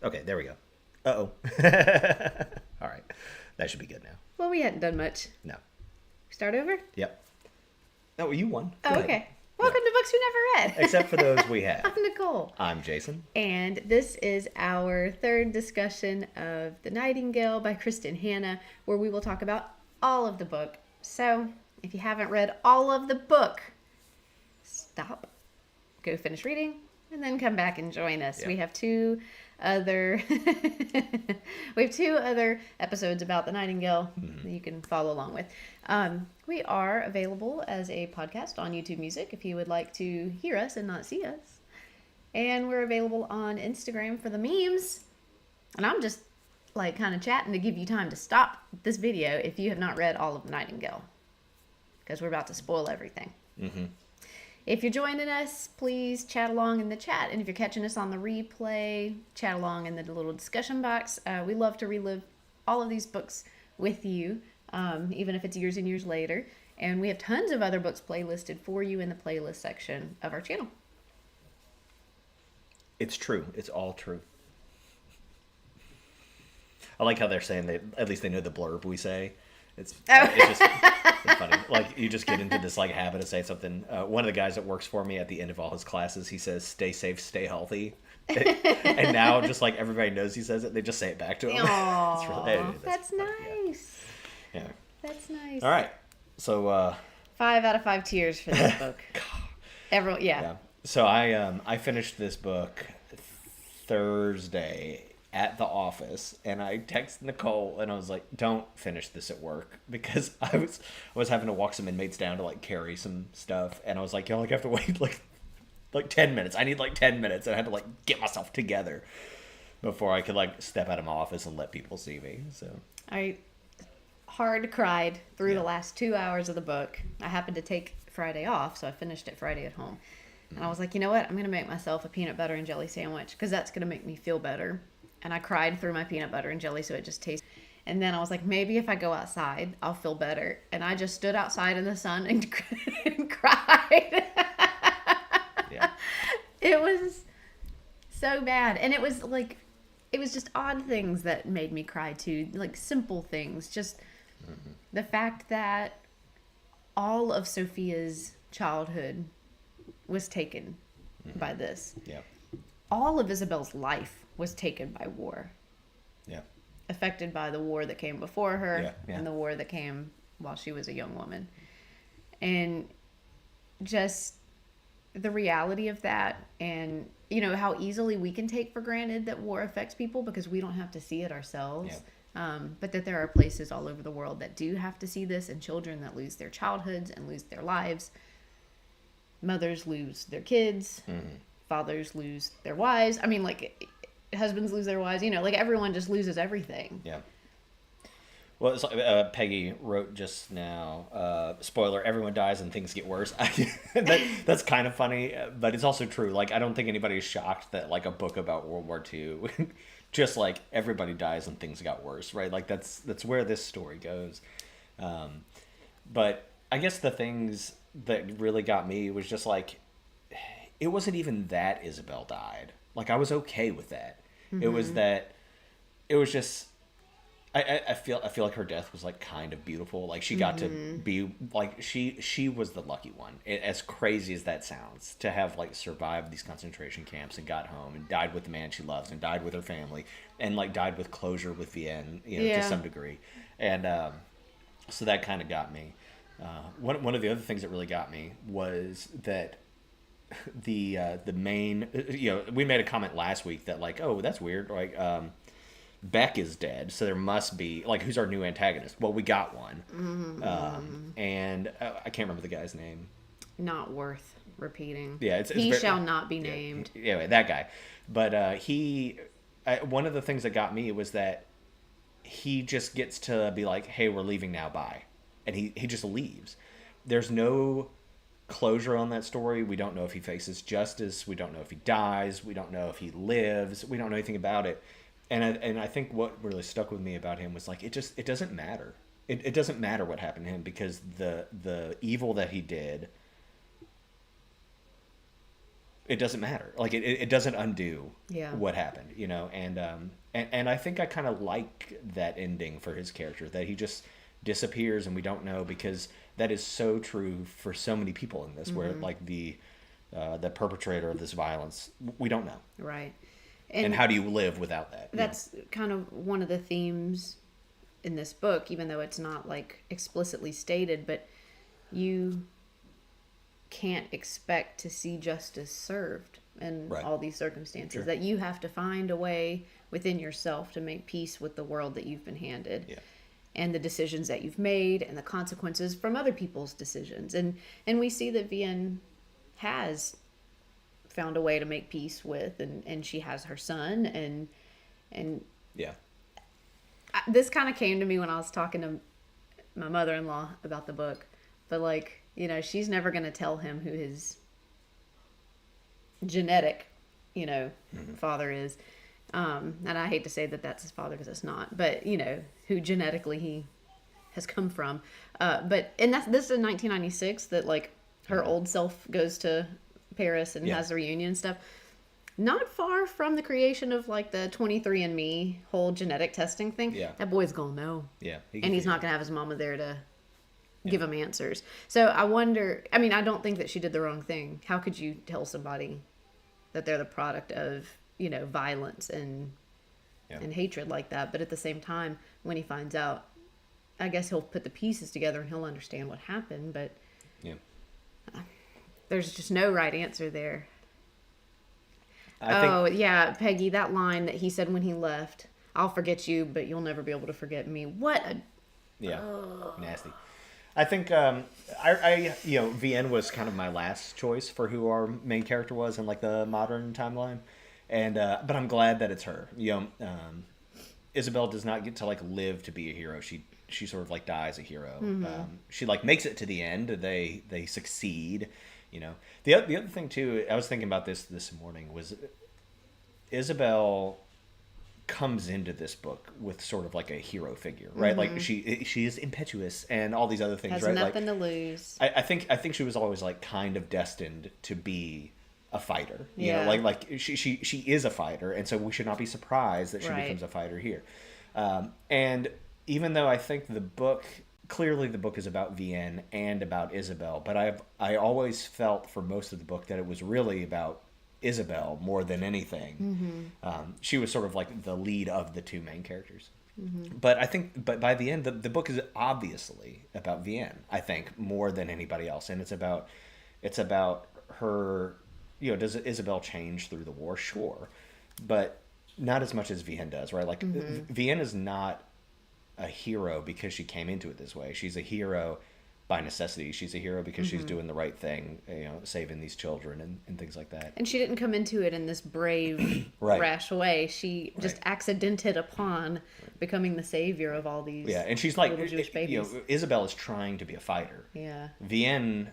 Okay, there we go. Uh-oh. All right. That should be good now. Well, we hadn't done much. No. Start over? Yep. Oh, you won. Go Oh, ahead. okay. Welcome to Books We Never Read. Except for those we have. I'm Nicole. I'm Jason. And this is our third discussion of The Nightingale by Kristin Hannah, where we will talk about all of the book. So, if you haven't read all of the book, stop, go finish reading, and then come back and join us. Yeah. We have two other episodes about the Nightingale that you can follow along with. We are available as a podcast on YouTube Music if you would like to hear us and not see us. And we're available on Instagram for the memes. And I'm just like kind of chatting to give you time to stop this video if you have not read all of the Nightingale, because we're about to spoil everything. Mm-hmm. If you're joining us, please chat along in the chat. And if you're catching us on the replay, chat along in the little discussion box. We love to relive all of these books with you, even if it's years and years later. And we have tons of other books playlisted for you in the playlist section of our channel. It's true. It's all true. I like how they're saying that at least they know the blurb we say. It's just it's funny. Like, you just get into this like habit of saying something. One of the guys that works for me at the end of all his classes, he says, "Stay safe, stay healthy." And now just like everybody knows he says it, they just say it back to him. Aww, that's nice. Yeah. That's nice. All right. So 5 out of 5 tears for this book. Everyone, yeah. So I finished this book Thursday at the office, and I texted Nicole and I was like, "Don't finish this at work," because I was having to walk some inmates down to like carry some stuff, and I was like, "Y'all like have to wait like 10 minutes. I need like 10 minutes," and I had to like get myself together before I could like step out of my office and let people see me. So I hard cried through the last 2 hours of the book. I happened to take Friday off, so I finished it Friday at home. And I was like, you know what? I'm going to make myself a peanut butter and jelly sandwich because that's going to make me feel better. And I cried through my peanut butter and jelly so it just tastes. And then I was like, maybe if I go outside, I'll feel better. And I just stood outside in the sun and cried. yeah. It was so bad. And it was like, it was just odd things that made me cry too. Like simple things. Just the fact that all of Sophia's childhood was taken by this. Yeah. All of Isabel's life was taken by war. Yeah. Affected by the war that came before her Yeah. and the war that came while she was a young woman. And just the reality of that, and you know how easily we can take for granted that war affects people because we don't have to see it ourselves. But that there are places all over the world that do have to see this, and children that lose their childhoods and lose their lives. Mothers lose their kids. Fathers lose their wives. I mean, like, husbands lose their wives. You know, like, everyone just loses everything. Yeah. Well, it's like, Peggy wrote just now, spoiler, everyone dies and things get worse. That's kind of funny, but it's also true. Like, I don't think anybody's shocked that, like, a book about World War II, just like everybody dies and things got worse, right? Like, that's where this story goes. But I guess the things that really got me was just like, it wasn't even that Isabel died. Like, I was okay with that. It was that, it was just, I feel like her death was like kind of beautiful. Like, she got to be like, she was the lucky one. As crazy as that sounds, to have like survived these concentration camps and got home and died with the man she loves and died with her family and like died with closure with Vienne, you know, to some degree. And so that kind of got me. One of the other things that really got me was that the main, you know, we made a comment last week that like, oh, that's weird. Like, Beck is dead, so there must be like, who's our new antagonist? Well, we got one, and I can't remember the guy's name. Not worth repeating. Yeah, he shall not be named. Yeah, anyway, that guy. But one of the things that got me was that he just gets to be like, "Hey, we're leaving now, bye," and he just leaves. There's no closure on that story. We don't know if he faces justice. We don't know if he dies. We don't know if he lives. We don't know anything about it. And I think what really stuck with me about him was like, it doesn't matter. It doesn't matter what happened to him, because the evil that he did it doesn't matter. Like it doesn't undo Yeah. what happened, you know. And I think I kind of like that ending for his character, that he just disappears and we don't know, because that is so true for so many people in this, where like the perpetrator of this violence, we don't know. Right. And how do you live without that? That's kind of one of the themes in this book, even though it's not like explicitly stated, but you can't expect to see justice served in all these circumstances. Sure. That you have to find a way within yourself to make peace with the world that you've been handed. Yeah. And the decisions that you've made and the consequences from other people's decisions. And we see that Vian has found a way to make peace with, and she has her son, and Yeah. this kind of came to me when I was talking to my mother-in-law about the book. But like, you know, she's never going to tell him who his genetic, you know, father is. And I hate to say that that's his father, because it's not, but you know, who genetically he has come from. But this is in 1996 that like her old self goes to Paris and has the reunion and stuff. Not far from the creation of like the 23andMe whole genetic testing thing. Yeah. That boy's gonna know. Yeah. And he's not gonna have his mama there to give him answers. So I wonder, I mean, I don't think that she did the wrong thing. How could you tell somebody that they're the product of, you know, violence and hatred like that? But at the same time, when he finds out, I guess he'll put the pieces together and he'll understand what happened. But there's just no right answer there. Yeah, Peggy, that line that he said when he left, "I'll forget you, but you'll never be able to forget me." What a... Nasty. I think I you know, Vian was kind of my last choice for who our main character was in like the modern timeline, and but I'm glad that it's her. You know, Isabel does not get to like live to be a hero. She sort of like dies a hero. She like makes it to the end. They succeed. You know, the other thing too, I was thinking about this morning, was Isabel comes into this book with sort of like a hero figure, right? Like she is impetuous and all these other things, has right? Nothing like, to lose. I think she was always like kind of destined to be a fighter. You know, like she is a fighter, and so we should not be surprised that she becomes a fighter here. And even though I think the book is about Vian and about Isabel, but I always felt for most of the book that it was really about Isabel more than anything. She was sort of like the lead of the two main characters. But I think, by the end, the book is obviously about Vian, I think, more than anybody else. And it's about her, you know, does Isabel change through the war? Sure. But not as much as Vian does, right? Like, Vian is not a hero because she came into it this way. She's a hero by necessity. She's a hero because she's doing the right thing, you know, saving these children and things like that. And she didn't come into it in this brave, rash way. She just accidented upon becoming the savior of all these and she's like, little Jewish babies. You know, Isabel is trying to be a fighter. Yeah. Vian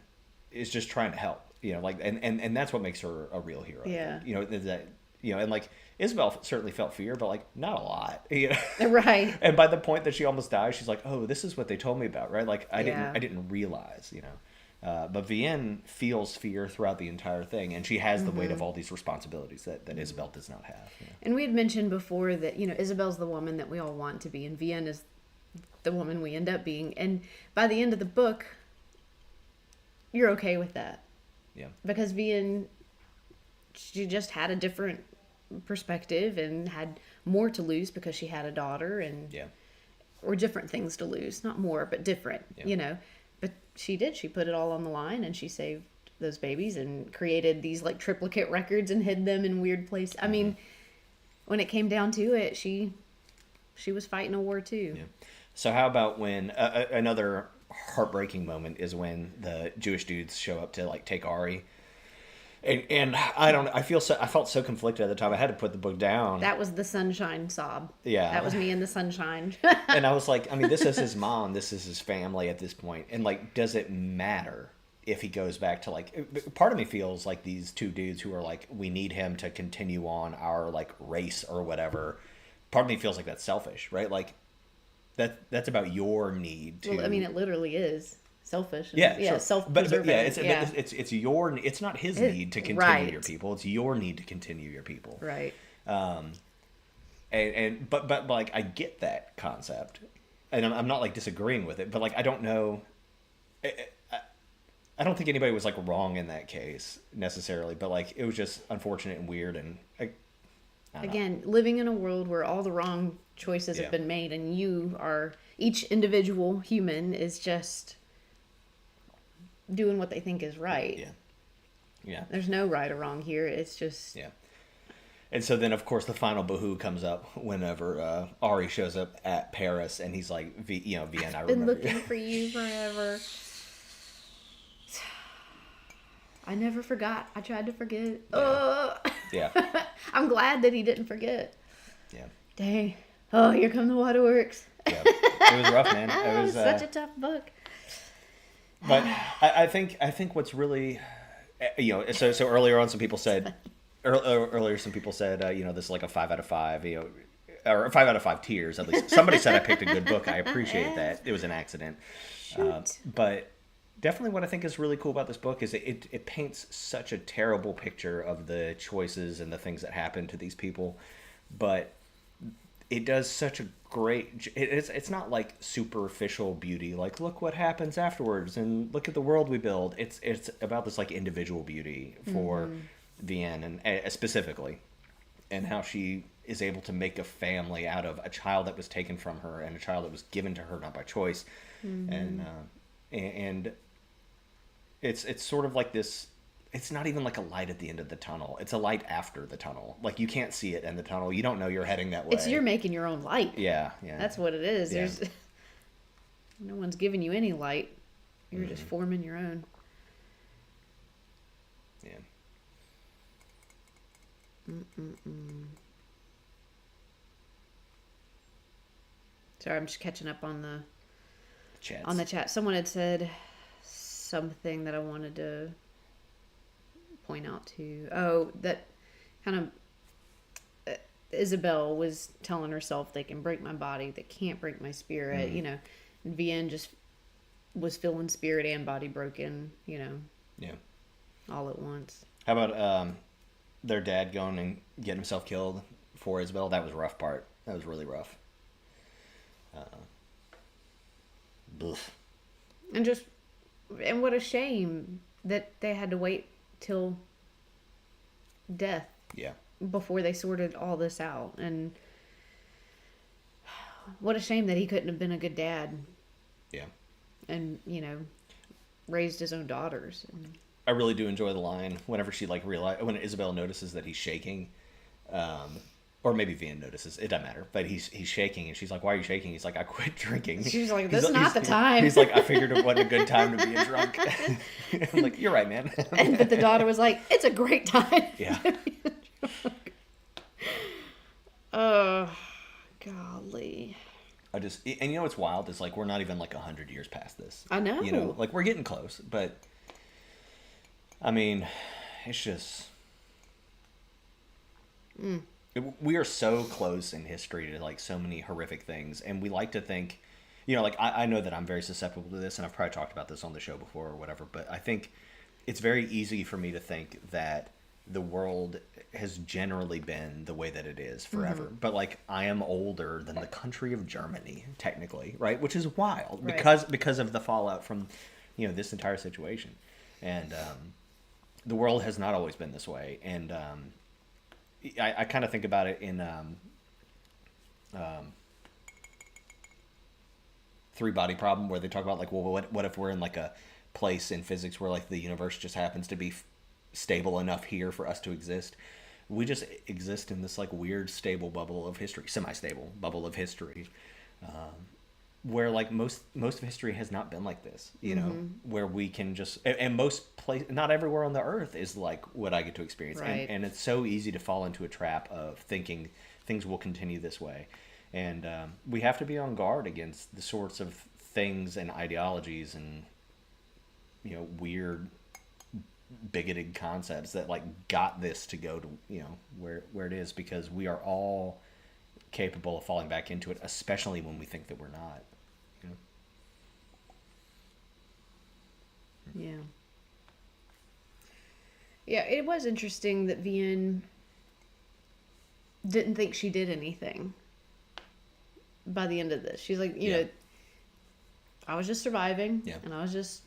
is just trying to help, you know, like, and that's what makes her a real hero. Yeah. You know, that, you know, and like, Isabel certainly felt fear, but like not a lot. You know? Right. And by the point that she almost dies, she's like, "Oh, this is what they told me about, right?" Like I didn't realize, you know. But Vian feels fear throughout the entire thing, and she has the weight of all these responsibilities that Isabel does not have. You know? And we had mentioned before that, you know, Isabel's the woman that we all want to be, and Vian is the woman we end up being. And by the end of the book, you're okay with that. Yeah. Because Vian, she just had a different perspective and had more to lose because she had a daughter, and or different things to lose, not more but different, you know. But she put it all on the line, and she saved those babies and created these like triplicate records and hid them in weird places. I mean, when it came down to it, she was fighting a war too. So how about when another heartbreaking moment is when the Jewish dudes show up to like take Ari. And I felt so conflicted at the time. I had to put the book down. That was the sunshine sob. Yeah. That was me in the sunshine. And I was like, I mean, this is his mom. This is his family at this point. And like, does it matter if he goes back to like, part of me feels like these two dudes who are like, we need him to continue on our like race or whatever. Part of me feels like that's selfish, right? Like that's about your need to. Well, I mean, it literally is. selfish. And, Yeah, yeah, sure. self-preserving. Yeah, it's your. It's not his need to continue right. your people. It's your need to continue your people. Right. But like I get that concept, and I'm not like disagreeing with it. But like I don't know. I don't think anybody was like wrong in that case necessarily. But like it was just unfortunate and weird. And I don't know. Again, living in a world where all the wrong choices have been made, and each individual human is just doing what they think is right. Yeah. Yeah. There's no right or wrong here. It's just... Yeah. And so then, of course, the final boohoo comes up whenever Ari shows up at Paris, and he's like, Vienna, I remember. Been looking for you forever. I never forgot. I tried to forget. Yeah. Yeah. I'm glad that he didn't forget. Yeah. Dang. Oh, here come the waterworks. Yeah. It was rough, man. It was such a tough book. But I think what's really, so earlier on, some people said, some people said, this is like a 5 out of 5, or 5 out of 5 tiers, at least. Somebody said I picked a good book. I appreciate that. It was an accident. But definitely what I think is really cool about this book is it paints such a terrible picture of the choices and the things that happen to these people. But it does such a great... It's not like superficial beauty, like look what happens afterwards and look at the world we build. It's about this like individual beauty for Vienne, and specifically, and how she is able to make a family out of a child that was taken from her and a child that was given to her not by choice. And it's sort of like this... It's not even like a light at the end of the tunnel. It's a light after the tunnel. Like you can't see it in the tunnel. You don't know you're heading that way. You're making your own light. Yeah. That's what it is. Yeah. There's no one's giving you any light. You're just forming your own. Yeah. Sorry, I'm just catching up on the Chats. chat. Someone had said something that I wanted to point out to. Oh, that kind of Isabel was telling herself, they can break my body, they can't break my spirit. And Vienne just was feeling spirit and body broken, Yeah. all at once. How about their dad going and getting himself killed for Isabel? That was a rough part. That was really rough. And what a shame that they had to wait till death before they sorted all this out. And what a shame that he couldn't have been a good dad. Yeah. And, raised his own daughters. I really do enjoy the line whenever she when Isabel notices that he's shaking, or maybe Vienne notices, it doesn't matter, but he's shaking, and she's like, "Why are you shaking?" He's like, "I quit drinking." She's like, "This is not the time." He's like, "I figured it wasn't a good time to be a drunk." I'm like, "You're right, man." But the daughter was like, "It's a great time." Yeah. Oh, golly. And what's wild is like we're not even like 100 years past this. I know. Like we're getting close, but I mean, it's just we are so close in history to like so many horrific things, and we like to think, like I know that I'm very susceptible to this, and I've probably talked about this on the show before or whatever, but I think it's very easy for me to think that the world has generally been the way that it is forever. But like I am older than the country of Germany, technically, right? Which is wild because of the fallout from, this entire situation. And the world has not always been this way. And I kind of think about it in Three Body Problem, where they talk about like, well, what if we're in like a place in physics where like the universe just happens to be stable enough here for us to exist. We just exist in this like weird stable bubble of history, semi-stable bubble of history, where like most of history has not been like this, where we can just, and not everywhere on the earth is like what I get to experience. Right. And it's so easy to fall into a trap of thinking things will continue this way. And we have to be on guard against the sorts of things and ideologies and, weird bigoted concepts that like got this to go to where it is, because we are all capable of falling back into it, especially when we think that we're not. Yeah. Yeah, it was interesting that Vian didn't think she did anything by the end of this. She's like, you know, I was just surviving, and I was just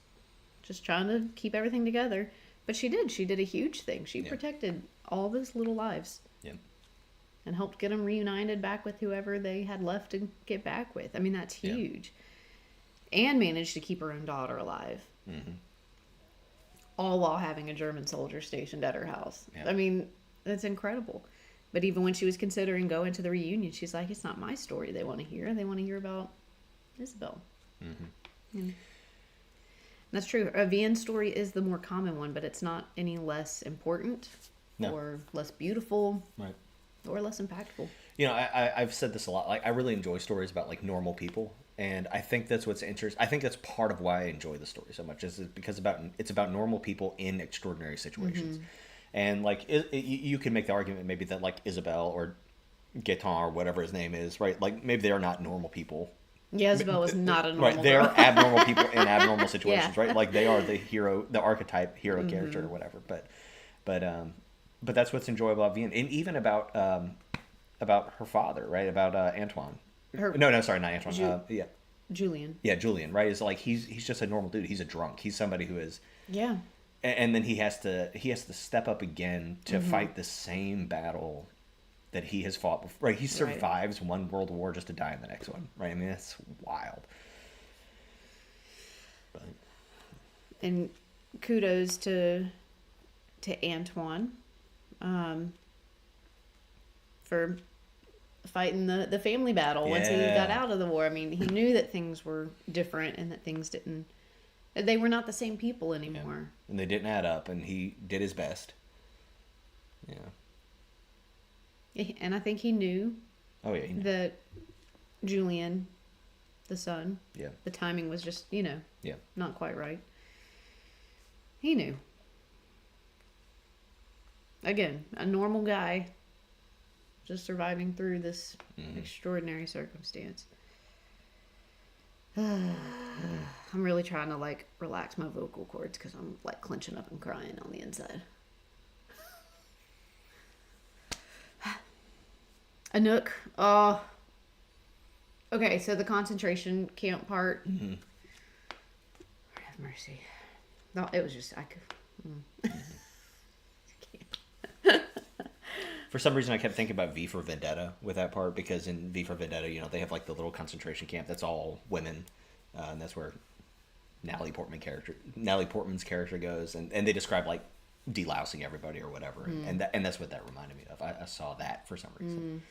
trying to keep everything together. But she did. She did a huge thing. She protected all those little lives. Yeah. And helped get them reunited back with whoever they had left to get back with. I mean, that's huge. Yeah. And managed to keep her own daughter alive. Mm-hmm. All while having a German soldier stationed at her house. Yeah. I mean, that's incredible. But even when she was considering going to the reunion, she's like, it's not my story they want to hear. They want to hear about Isabel. Mm-hmm. And that's true. Vian's story is the more common one, but it's not any less important or less beautiful or less impactful. You know, I've said this a lot. Like, I really enjoy stories about, like, normal people. And I think that's what's interesting. I think that's part of why I enjoy the story so much, is because it's about normal people in extraordinary situations. Mm-hmm. And, like, you can make the argument maybe that, like, Isabel or Gaetan or whatever his name is, right? Like, maybe they are not normal people. Yeah, Isabel was not a normal Right, they are abnormal people in abnormal situations, right? Like, they are the hero, the archetype hero character or whatever. But that's what's enjoyable about Vian. And even about her father, right? About Antoine. No, sorry, not Antoine. Julian. Yeah, Julian, right? Is like he's just a normal dude. He's a drunk. He's somebody who is. Yeah. And then he has to step up again to fight the same battle that he has fought before. Right? He survives one world war just to die in the next one. Right? I mean, that's wild. But. And kudos to Antoine, for fighting the family battle once he got out of the war. I mean, he knew that things were different and that they were not the same people anymore. Yeah. And they didn't add up, and he did his best. Yeah. And I think he knew. Oh, yeah. He knew. That Julian, the son, the timing was just, not quite right. He knew. Again, a normal guy just surviving through this extraordinary circumstance. I'm really trying to, like, relax my vocal cords because I'm, like, clenching up and crying on the inside. Anouk. Okay, so the concentration camp part. Mm-hmm. Lord have mercy. No, it was just, I could... For some reason, I kept thinking about V for Vendetta with that part, because in V for Vendetta, they have, like, the little concentration camp that's all women, and that's where Natalie Portman's character goes, and they describe, like, delousing everybody or whatever, and that's what that reminded me of. I saw that for some reason.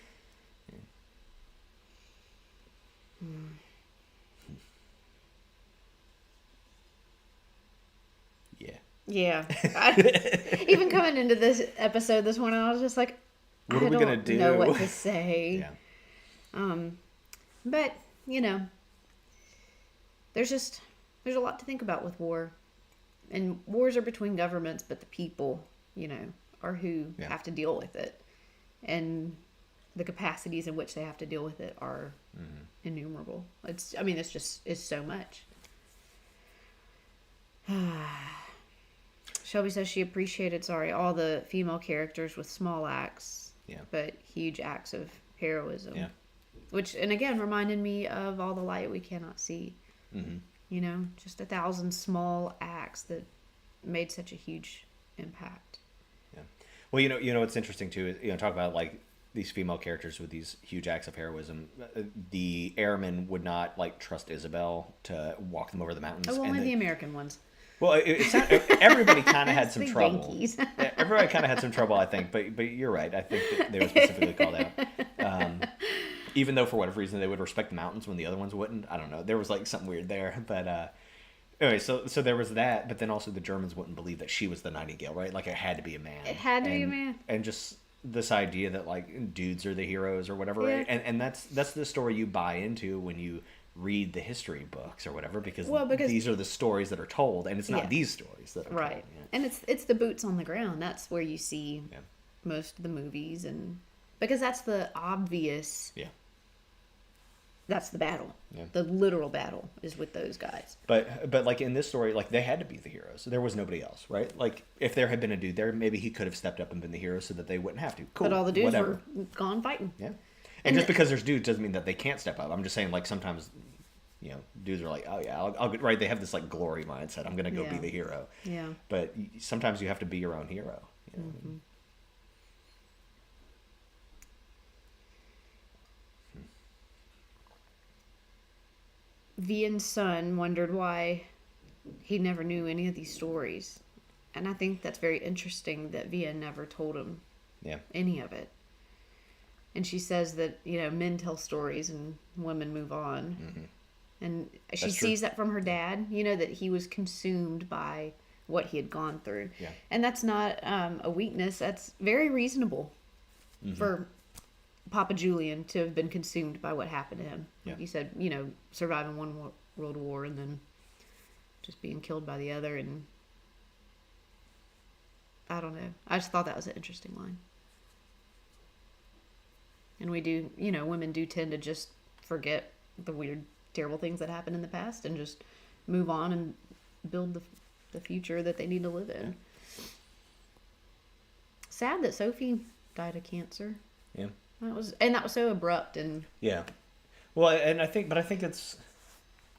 Yeah. Even coming into this episode this morning, I was just like, what are we gonna do? I don't know what to say. Yeah. But there's a lot to think about with war, and wars are between governments, but the people, are who have to deal with it, and the capacities in which they have to deal with it are innumerable. It's so much. Shelby says she appreciated, all the female characters with small acts, but huge acts of heroism. Yeah. Which, and again, reminded me of All the Light We Cannot See. Mm-hmm. Just 1,000 small acts that made such a huge impact. Yeah. Well, what's interesting too is, talk about, like, these female characters with these huge acts of heroism. The airmen would not, like, trust Isabel to walk them over the mountains. Oh, only the American ones. Well, everybody kind of had some trouble. Everybody kind of had some trouble, I think. But you're right. I think that they were specifically called out. Even though for whatever reason they would respect the mountains when the other ones wouldn't. I don't know. There was, like, something weird there. But anyway, so there was that. But then also the Germans wouldn't believe that she was the Nightingale, right? Like, it had to be a man. It had to be a man. And just this idea that, like, dudes are the heroes or whatever, right? And that's the story you buy into when you read the history books or whatever, because these are the stories that are told, and it's not these stories that are told. Yeah. And it's the boots on the ground. That's where you see most of the movies, and because that's the obvious that's the battle. Yeah. The literal battle is with those guys. But like in this story, like they had to be the heroes. There was nobody else, right? Like if there had been a dude there, maybe he could have stepped up and been the hero so that they wouldn't have to. Cool. But all the dudes whatever. were gone fighting. Yeah. And just because there's dudes doesn't mean that they can't step up. I'm just saying, like, sometimes, you know, dudes are like, oh yeah, I'll get right. They have this like glory mindset. I'm gonna go be the hero. Yeah. But sometimes you have to be your own hero. You know? Mm-hmm. Vian's son wondered why he never knew any of these stories. And I think that's very interesting that Vian never told him any of it. And she says that, you know, men tell stories and women move on. Mm-hmm. And she sees that from her dad, you know, that he was consumed by what he had gone through. Yeah. And that's not a weakness. That's very reasonable for Papa Julian to have been consumed by what happened to him. Yeah. Like you said, you know, surviving one world war and then just being killed by the other. And I don't know. I just thought that was an interesting line. And we do, you know, women do tend to just forget the weird, terrible things that happened in the past and just move on and build the future that they need to live in. Sad that Sophie died of cancer. Yeah. That was so abrupt and yeah. Well, and I think it's,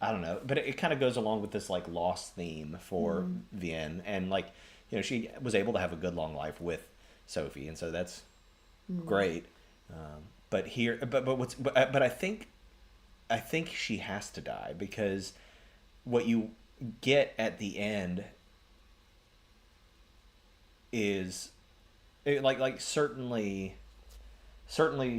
I don't know, but it kind of goes along with this like lost theme for Vian, and like, you know, she was able to have a good long life with Sophie, and so that's great. But I think she has to die, because what you get at the end is like certainly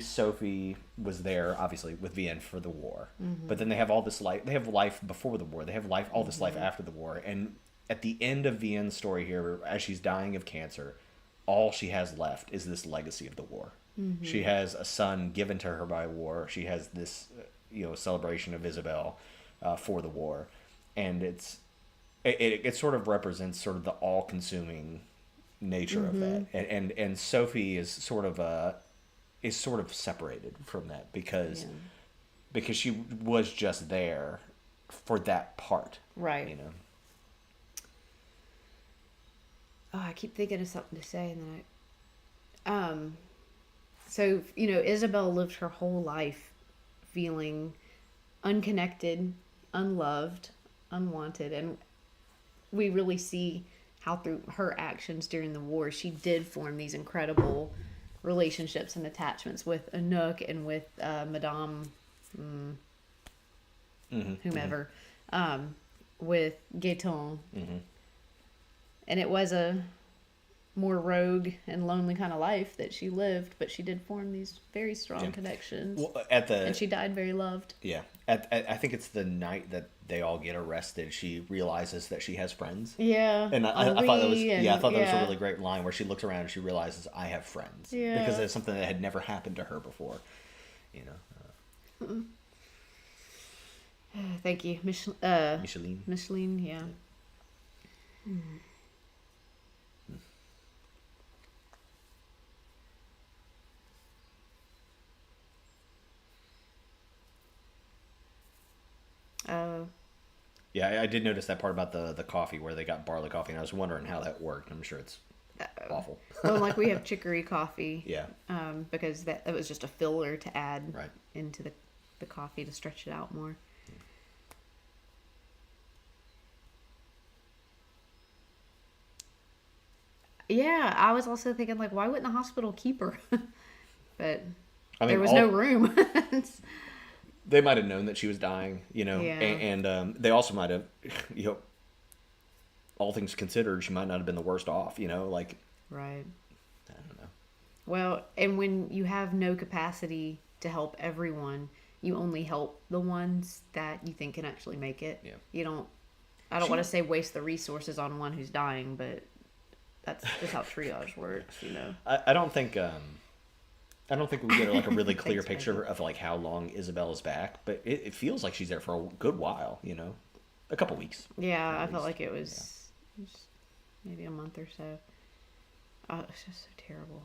Sophie was there, obviously, with Vian for the war. Mm-hmm. But then they have all this life. They have life before the war. They have all this life after the war. And at the end of Vian's story here, as she's dying of cancer, all she has left is this legacy of the war. Mm-hmm. She has a son given to her by war. She has this, celebration of Isabel for the war, and it sort of represents sort of the all-consuming nature of that. And Sophie is sort of separated from that because she was just there for that part, right? Oh, I keep thinking of something to say, and then so Isabel lived her whole life feeling unconnected, unloved, unwanted, and we really see how through her actions during the war she did form these incredible relationships and attachments with Anouk and with Madame whomever, with Gaeton. And it was a more rogue and lonely kind of life that she lived, but she did form these very strong connections. Well, and she died very loved. Yeah. I think it's the night that they all get arrested, she realizes that she has friends. Yeah. And I thought that was a really great line where she looks around and she realizes, I have friends. Yeah. Because it's something that had never happened to her before. Thank you. Micheline. Micheline, yeah. Yeah, I did notice that part about the coffee where they got barley coffee, and I was wondering how that worked. I'm sure it's awful. Well, like we have chicory coffee. Yeah. Because that was just a filler to add right into the coffee to stretch it out more. Yeah, I was also thinking, like, why wouldn't the hospital keep her? But there was no room. They might have known that she was dying, Yeah. and they also might have, all things considered, she might not have been the worst off, like. Right. I don't know. Well, and when you have no capacity to help everyone, you only help the ones that you think can actually make it. Yeah. I don't want to say waste the resources on one who's dying, but that's just how triage works, I don't think we get like a really clear picture of like how long Isabel is back, but it feels like she's there for a good while, a couple weeks. Yeah, I felt like it was maybe a month or so. Oh, it's just so terrible.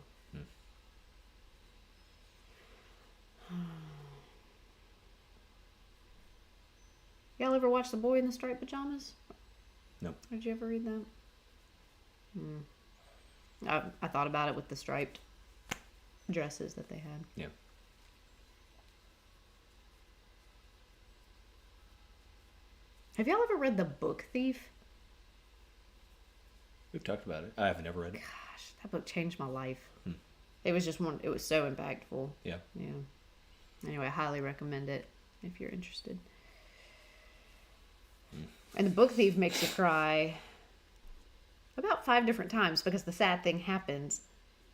Y'all ever watch The Boy in the Striped Pajamas? Nope. Did you ever read that? I thought about it with the striped dresses that they had. Yeah. Have y'all ever read The Book Thief? We've talked about it. I have never read it. Gosh, that book changed my life. It was just one. It was so impactful. Yeah. Yeah. Anyway, I highly recommend it if you're interested. And The Book Thief makes you cry about 5 different times because the sad thing happens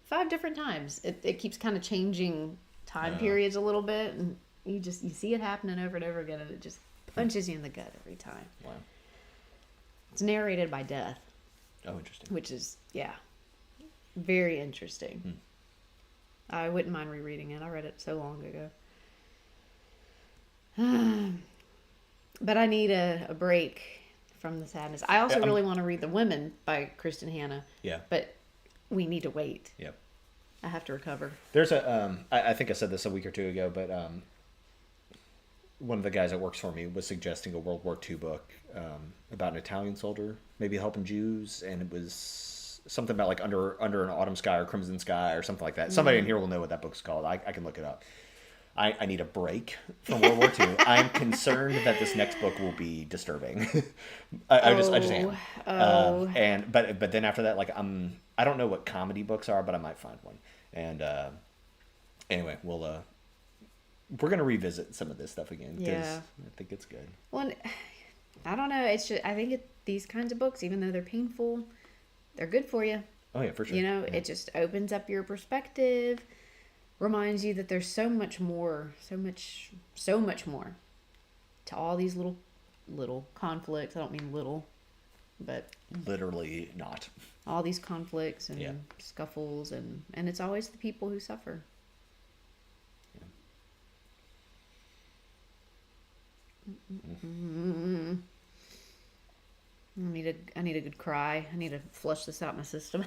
5 different times. It keeps kind of changing time periods a little bit, and you see it happening over and over again, and it just punches you in the gut every time. Wow. It's narrated by Death. Oh, interesting. Which is, very interesting. I wouldn't mind rereading it. I read it so long ago. But I need a break from the sadness. I also really want to read The Women by Kristin Hanna. Yeah. But we need to wait. Yep. I have to recover. There's I think I said this a week or 2 ago, but one of the guys that works for me was suggesting a World War II book about an Italian soldier, maybe helping Jews, and it was something about like under an autumn sky or crimson sky or something like that. Somebody in here will know what that book's called. I can look it up. I need a break from World War II. I'm concerned that this next book will be disturbing. I just am. But then after that, like I don't know what comedy books are, but I might find one. And anyway, we're gonna revisit some of this stuff again because I think it's good. Well, I don't know. It's just I think these kinds of books, even though they're painful, they're good for you. Oh yeah, for sure. It just opens up your perspective. Reminds you that there's so much more to all these little conflicts. I don't mean little, but literally not. All these conflicts and scuffles and it's always the people who suffer. Yeah. I need a good cry. I need to flush this out my system.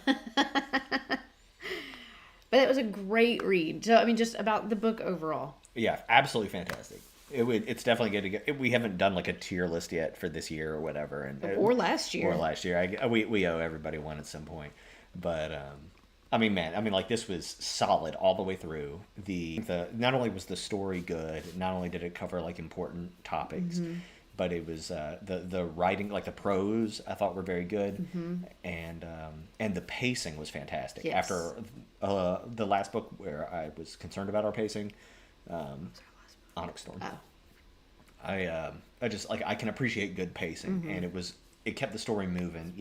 But it was a great read. So, I mean, just about the book overall. Yeah, absolutely fantastic. It's definitely good to get. We haven't done like a tier list yet for this year or whatever, or last year. We owe everybody one at some point. But like this was solid all the way through. The not only was the story good, not only did it cover like important topics. But it was the writing, like the prose, I thought were very good, and the pacing was fantastic. Yes. After the last book where I was concerned about our pacing, Onyx Storm. Oh. I just like I can appreciate good pacing, and it kept the story moving.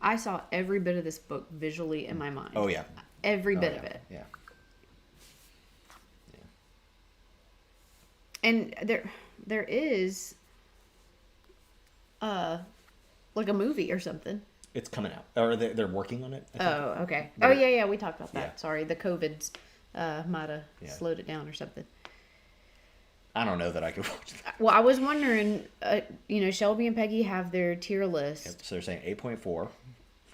I saw every bit of this book visually in my mind. Oh yeah, every bit of it. Yeah. And there is like a movie or something. It's coming out, or they're working on it. Oh, okay. Yeah, we talked about that. Yeah. Sorry, the COVID's might have slowed it down or something. I don't know that I could watch that. Well, I was wondering, Shelby and Peggy have their tier list. Yep, so they're saying 8.4 for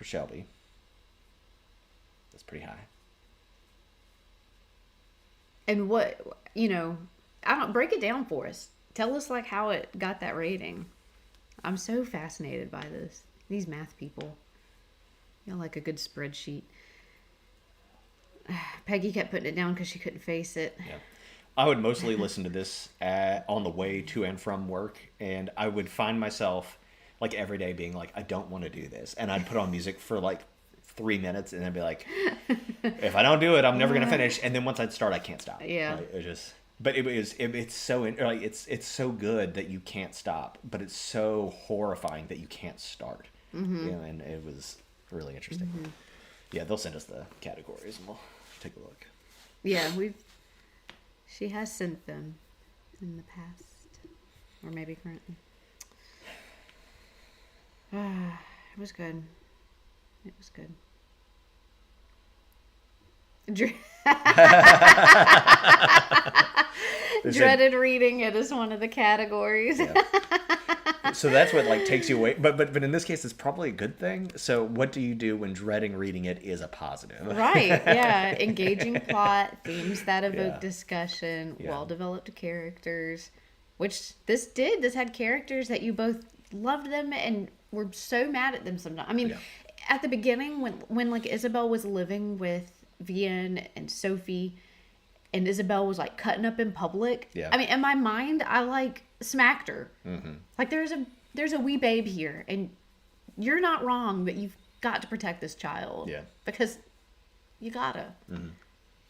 Shelby. That's pretty high. And what, break it down for us. Tell us like how it got that rating. I'm so fascinated by this. These math people. Like a good spreadsheet. Peggy kept putting it down because she couldn't face it. Yeah. I would mostly listen to this on the way to and from work, and I would find myself like every day being like, I don't want to do this, and I'd put on music for like 3 minutes, and I'd be like, if I don't do it, I'm never gonna finish. And then once I'd start, I can't stop. Yeah. But it's so like it's so good that you can't stop, but it's so horrifying that you can't start. And it was really interesting. Yeah, they'll send us the categories, and we'll take a look. Yeah, she has sent them in the past, or maybe currently. It was good. It was good. Dreaded reading it is one of the categories. Yeah. So that's what like takes you away. But in this case, it's probably a good thing. So what do you do when dreading reading it is a positive? Right. Yeah. Engaging plot, themes that evoke discussion, well-developed characters, which this did. This had characters that you both loved them and were so mad at them sometimes. I mean, at the beginning when like Isabel was living with Vian and Sophie, and Isabel was like cutting up in public. Yeah. I mean, in my mind, I like smacked her. Mm-hmm. Like there's a wee babe here, and you're not wrong, but you've got to protect this child. Yeah. Because you gotta. Mm-hmm.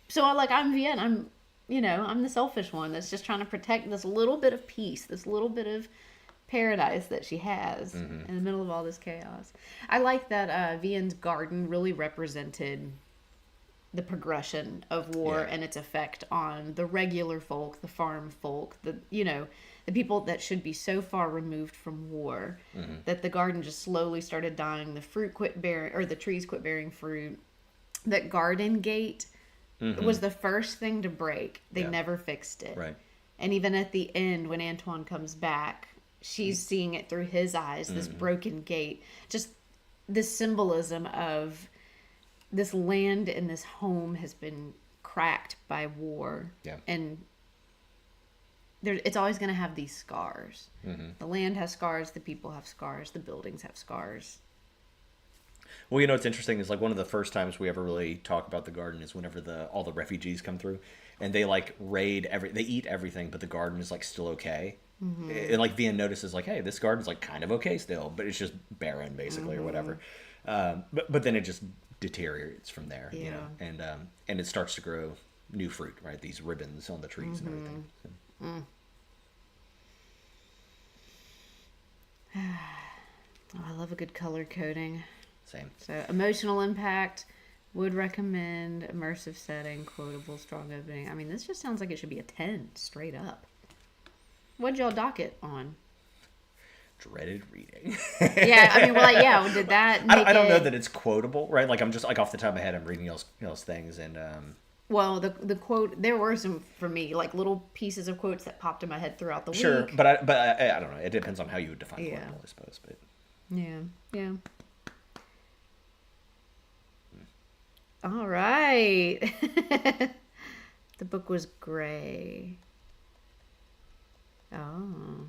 So I'm Vian. I'm the selfish one that's just trying to protect this little bit of peace, this little bit of paradise that she has in the middle of all this chaos. I like that Vian's garden really represented the progression of war and its effect on the regular folk, the farm folk, the people that should be so far removed from war, that the garden just slowly started dying. The fruit quit bearing, or the trees quit bearing fruit. That garden gate was the first thing to break. They never fixed it. Right. And even at the end, when Antoine comes back, she's seeing it through his eyes, this broken gate. Just this symbolism of this land and this home has been cracked by war. Yeah. And it's always going to have these scars. The land has scars, the people have scars, the buildings have scars. Well, it's interesting is like one of the first times we ever really talk about the garden is whenever all the refugees come through and they like raid they eat everything, but the garden is like still okay. And like Vian notices like, hey, this garden's like kind of okay still, but it's just barren basically or whatever. But then it just deteriorates from there, and it starts to grow new fruit, right? These ribbons on the trees and everything. So. Oh, I love a good color coding. Same. So emotional impact, would recommend, immersive setting, quotable, strong opening. I mean, this just sounds like it should be a 10 straight up. What'd y'all dock it on? Dreaded reading. Yeah, I mean, well, did that make I don't know that it's quotable, right? Like I'm just like off the top of my head, I'm reading y'all's things and Well, the quote, there were some for me, like little pieces of quotes that popped in my head throughout the week. Sure, but I don't know. It depends on how you would define quotable, I suppose. But yeah. All right. The book was gray. Oh.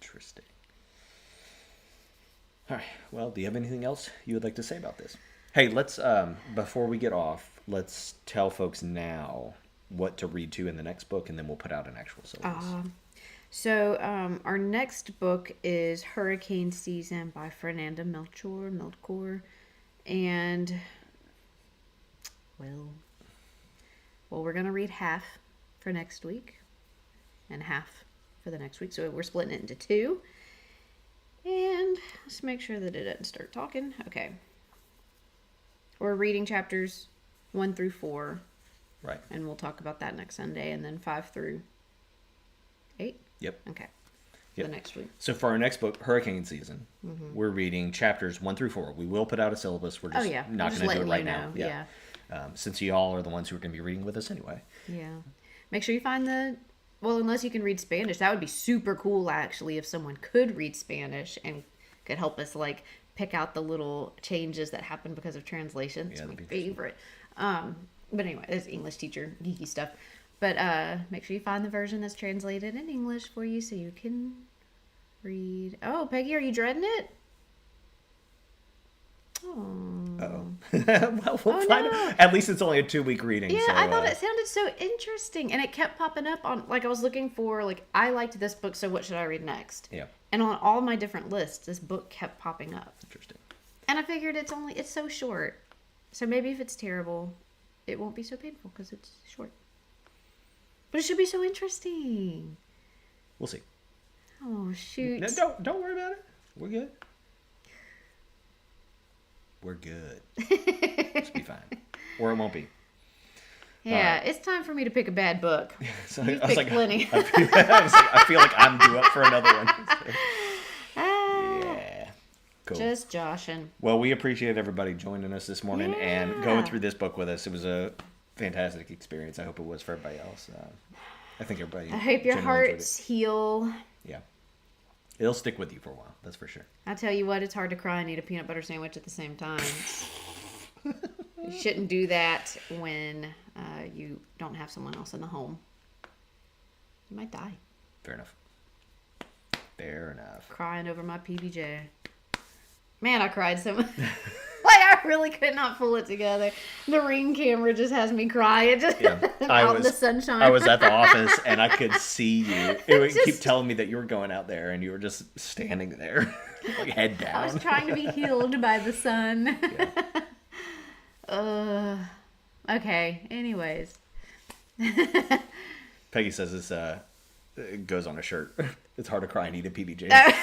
Interesting. All right. Well, do you have anything else you would like to say about this? Hey, let's before we get off, let's tell folks now what to read to in the next book, and then we'll put out an actual syllabus. So our next book is Hurricane Season by Fernanda Melchor. And, well, we're going to read half for next week and half for the next week. So we're splitting it into two. And let's make sure that it doesn't start talking. Okay. We're reading chapters 1 through 4. Right. And we'll talk about that next Sunday. And then 5 through 8? Yep. Okay. The next week. So for our next book, Hurricane Season, we're reading chapters 1 through 4. We will put out a syllabus. We're just not going to do it right now. Yeah. Since y'all are the ones who are going to be reading with us anyway. Yeah. Make sure you find unless you can read Spanish, that would be super cool actually if someone could read Spanish and could help us like pick out the little changes that happen because of translation. It's my favorite. But anyway, it's English teacher geeky stuff. But make sure you find the version that's translated in English for you so you can read. Oh, Peggy, are you dreading it? Oh. Well, we'll find out. At least it's only a 2-week reading. Yeah, so, I thought it sounded so interesting. And it kept popping up on, like, I was looking for, like, I liked this book, so what should I read next? Yeah. And on all my different lists, this book kept popping up. Interesting. And I figured it's so short. So maybe if it's terrible, it won't be so painful because it's short. But it should be so interesting. We'll see. Oh, shoot. No, don't worry about it. We're good. We're good. It'll be fine. Or it won't be. Yeah, it's time for me to pick a bad book. So You've picked plenty. I feel like I'm due up for another one. Yeah. Cool. Just joshing. Well, we appreciate everybody joining us this morning and going through this book with us. It was a fantastic experience. I hope it was for everybody else. I think everybody. I hope your hearts heal. Yeah. It'll stick with you for a while. That's for sure. I tell you what, it's hard to cry and eat a peanut butter sandwich at the same time. You shouldn't do that when you don't have someone else in the home. You might die. Fair enough. Fair enough. Crying over my PBJ. Man, I cried so much. Like, I really could not pull it together. The Ring camera just has me cry. It just out in the sunshine. I was at the office and I could see you. It would keep telling me that you were going out there and you were just standing there, like head down. I was trying to be healed by the sun. Okay. Anyways. Peggy says this it goes on a shirt. It's hard to cry and eat a PBJ.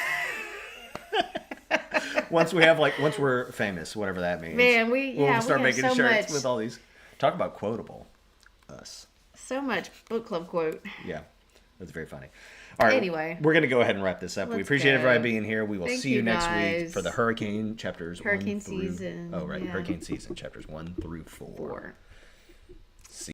Once we're famous, whatever that means. Man, we'll start making so shirts much, with all these. Talk about quotable. Us. So much book club quote. Yeah. That's very funny. All right. Anyway. We're going to go ahead and wrap this up. We appreciate everybody being here. We will see you next week for the hurricane chapters. Hurricane season. Oh, right. Yeah. Hurricane season chapters 1 through 4.